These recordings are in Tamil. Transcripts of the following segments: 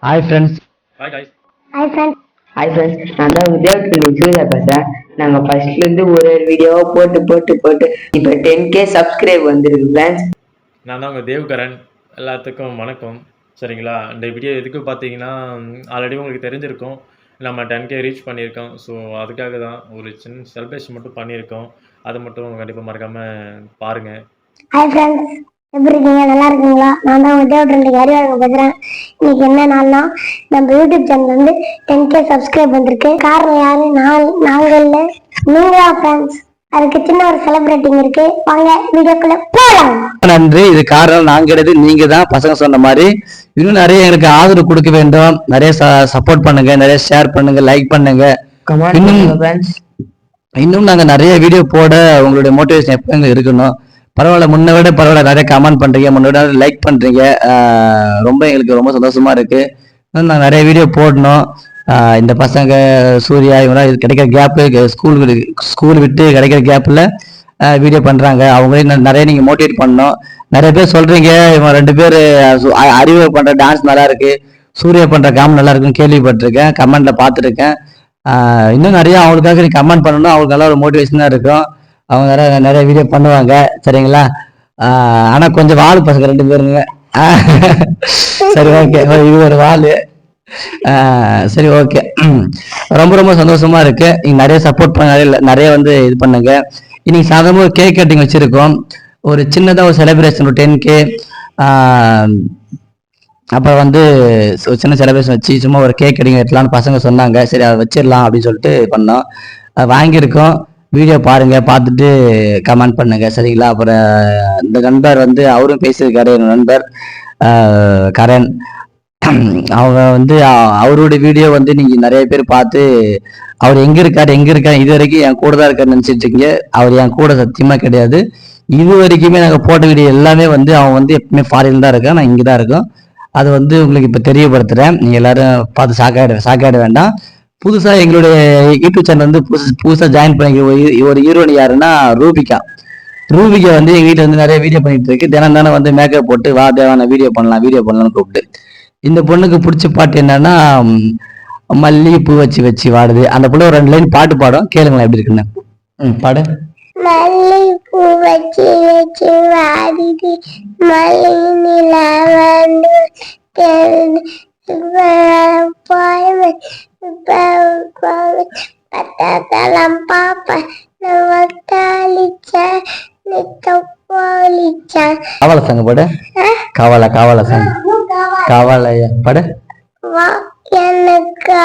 Hi friends. Hi guys. Hi friends. Hi friends, நான் தான் வித்யார்த்தி சூர்யா பேசுகிறேன். நாங்கள் ஃபர்ஸ்ட்லேருந்து ஒரு வீடியோவை போட்டு போட்டு போட்டு இப்போ 10K சப்ஸ்கிரைப் வந்துருக்கு ஃப்ரெண்ட்ஸ். நான் தான் உங்கள் தேவ்கரன். எல்லாத்துக்கும் வணக்கம். சரிங்களா, இந்த வீடியோ எதுக்கு பார்த்தீங்கன்னா, ஆல்ரெடி உங்களுக்கு தெரிஞ்சிருக்கும், நம்ம 10K ரீச் பண்ணியிருக்கோம். ஸோ அதுக்காக தான் ஒரு சின்ன செலிப்ரேஷன் மட்டும் பண்ணியிருக்கோம். அதை மட்டும் கண்டிப்பாக மறக்காமல் பாருங்கள். ஹாய் ஃப்ரெண்ட்ஸ், எப்படி இருக்கீங்க? நல்லா இருக்கீங்களா? நான் தான் உங்கள் தேவட்ரெண்டுக்கு அறிவாங்க பேசுகிறேன். இன்னைக்கு என்ன நாள்னா, நம்ம யூடியூப் சேனல் வந்து 10K சப்ஸ்கிரைப் வந்திருக்கு. காரணம் யாரு? நாங்கள் இல்லை, நீங்க ஃப்ரெண்ட்ஸ். அதுக்கு சின்ன ஒரு செலிப்ரேட்டிங் இருக்கு. வாங்க வீடியோக்குள்ள போகலாம். நன்றி. இது காரணம் நாங்க கிடையாது, நீங்க தான். பசங்க சொன்ன மாதிரி இன்னும் நிறைய எங்களுக்கு ஆதரவு கொடுக்க வேண்டும். நிறைய சப்போர்ட் பண்ணுங்க, நிறைய ஷேர் பண்ணுங்க, லைக் பண்ணுங்க. இன்னும் நாங்க நிறைய வீடியோ போட உங்களுடைய மோட்டிவேஷன் எப்ப எங்களுக்கு இருக்கணும். பரவாயில்ல, முன்ன விட பரவாயில்ல, நிறைய கமெண்ட் பண்றீங்க, முன்ன விட லைக் பண்றீங்க. ரொம்ப எங்களுக்கு ரொம்ப சந்தோஷமா இருக்கு. நாங்கள் நிறைய வீடியோ போடணும். இந்த பசங்க சூர்யா இவங்களாம் இது கிடைக்கிற கேப்பு, ஸ்கூல் விட்டு கிடைக்கிற கேப்பில் வீடியோ பண்ணுறாங்க. அவங்களே நிறைய நீங்கள் மோட்டிவேட் பண்ணணும். நிறைய பேர் சொல்கிறீங்க, இவங்க 2 பேர் அறிவு பண்ணுற டான்ஸ் நல்லா இருக்கு, சூர்யா பண்ணுற காம் நல்லா இருக்குன்னு கேள்விப்பட்டிருக்கேன், கமெண்ட்டில் பார்த்துருக்கேன். இன்னும் நிறைய அவங்களுக்காக நீ கமெண்ட் பண்ணணும். அவங்களுக்கு நல்ல ஒரு மோட்டிவேஷனாக இருக்கும். அவங்க நிறைய வீடியோ பண்ணுவாங்க. சரிங்களா? ஆனால் கொஞ்சம் வால் பசங்க 2 பேருங்க. சரி, ஓகே, இது ஒரு வால். சரி, ஓகே. ரொம்ப ரொம்ப சந்தோஷமா இருக்கு. நீங்க நிறைய சப்போர்ட் பண்ண, நிறைய வந்து இது பண்ணுங்க. இன்னைக்கு சாதாரண கேக் கட்டிங் வச்சிருக்கோம். ஒரு சின்னதா ஒரு செலிப்ரேஷன், ஒரு 10K. அப்புறம் வந்து ஒரு சின்ன செலிப்ரேஷன் வச்சு சும்மா ஒரு கேக் கட்டிங் வைக்கலாம்னு பசங்க சொன்னாங்க. சரி, அதை வச்சிடலாம் அப்படின்னு சொல்லிட்டு பண்ணோம். வாங்கியிருக்கோம். வீடியோ பாருங்க, பார்த்துட்டு கமெண்ட் பண்ணுங்க. சரிங்களா? அப்புறம் இந்த நண்பர் வந்து அவரும் பேசியிருக்காரு, என் நண்பர் கரண். அவங்க வந்து அவருடைய வீடியோ வந்து நீங்க நிறைய பேர் பார்த்து அவர் எங்க இருக்காரு இது வரைக்கும் என் கூட தான் இருக்காருன்னு நினைச்சிட்டு இருக்கீங்க. அவர் என் கூட சத்தியமா கிடையாது. இது வரைக்குமே நாங்கள் போட்ட வீடியோ எல்லாமே வந்து அவன் வந்து எப்பவுமே ஃபாரின் தான் இருக்கான், நான் இங்கே தான் இருக்கோம். அதை வந்து உங்களுக்கு இப்போ தெரியப்படுத்துறேன். நீங்க எல்லாரும் பார்த்து சாக்காயிட வேண்டாம். புதுசா எங்களுடைய யூடியூப் சேனல் வந்து புதுசா ஜாயின் பண்ணி ஒரு ஹீரோனி யாருன்னா ரூபிகா வந்து எங்க வீட்டுல வந்து நிறைய வீடியோ பண்ணிட்டு இருக்கு. தினம் தானே வந்து மேக்கப் போட்டு வா தேவான வீடியோ பண்ணலாம்னு கூப்பிட்டு. இந்த பொண்ணுக்கு பிடிச்ச பாட்டு என்னன்னா, மல்லிகைப்பூ வச்சு வச்சு வாடுது. அந்த பொண்ணு ஒரு 2 லைன் பாட்டு பாடும், கேளுங்களேன் எப்படி இருக்குன்னு. பாடு. மல்லிகைப்பூ வச்சு வச்சு வாடுது, மல்லி நிலா வந்து பத்ததெல்லாம் பாப்ப கவலை சங்க பாடு. கவலை சங்க கவலையா பாடு. எனக்கு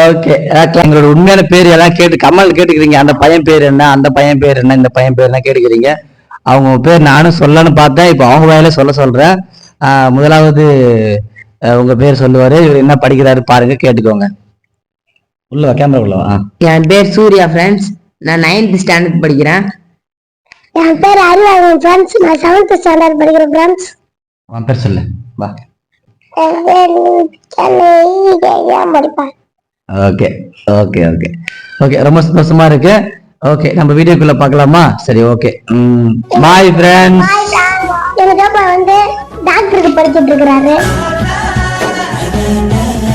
ஓகே. எங்களோட உண்மையான பேர் எல்லாம் கேட்டு கமல் கேட்டுக்கிறீங்க. அந்த பையன் பேர் என்ன, அந்த பையன் பேர் என்ன, இந்த பையன் பேர் என்ன கேட்டுக்கிறீங்க. அவங்க பேர் நானும் சொல்லன்னு பார்த்தேன், இப்போ அவங்க வாயில சொல்றேன். முதலாவது உங்க பேர் சொல்லுவாரு. இவர் என்ன படிக்கிறாரு பாருங்க, கேட்டுக்கோங்க. உள்ளவா, கேமரா உள்ளவா. என் பேர் சூர்யா ஃப்ரெண்ட்ஸ். நான் 9th ஸ்டாண்டர்ட் படிக்கிறேன். என் பேர் அறிவாளன் ஃப்ரெண்ட்ஸ். நான் 7th ஸ்டாண்டர்ட் படிக்கிறேன் ஃப்ரெண்ட்ஸ். உன் பேர் சொல்லு, வா. என் பேர் படிப்பேன். ஓகே ஓகே ஓகே ஓகே, ரொம்ப சந்தோஷமா இருக்கு. ஓகே, நம்ம வீடியோக்குள்ள பார்க்கலாமா? சரி, ஓகே. Bye friends. எங்க பாப்பா வந்து டாக்டருக்கு படிச்சிட்டு இருக்கிறாரு.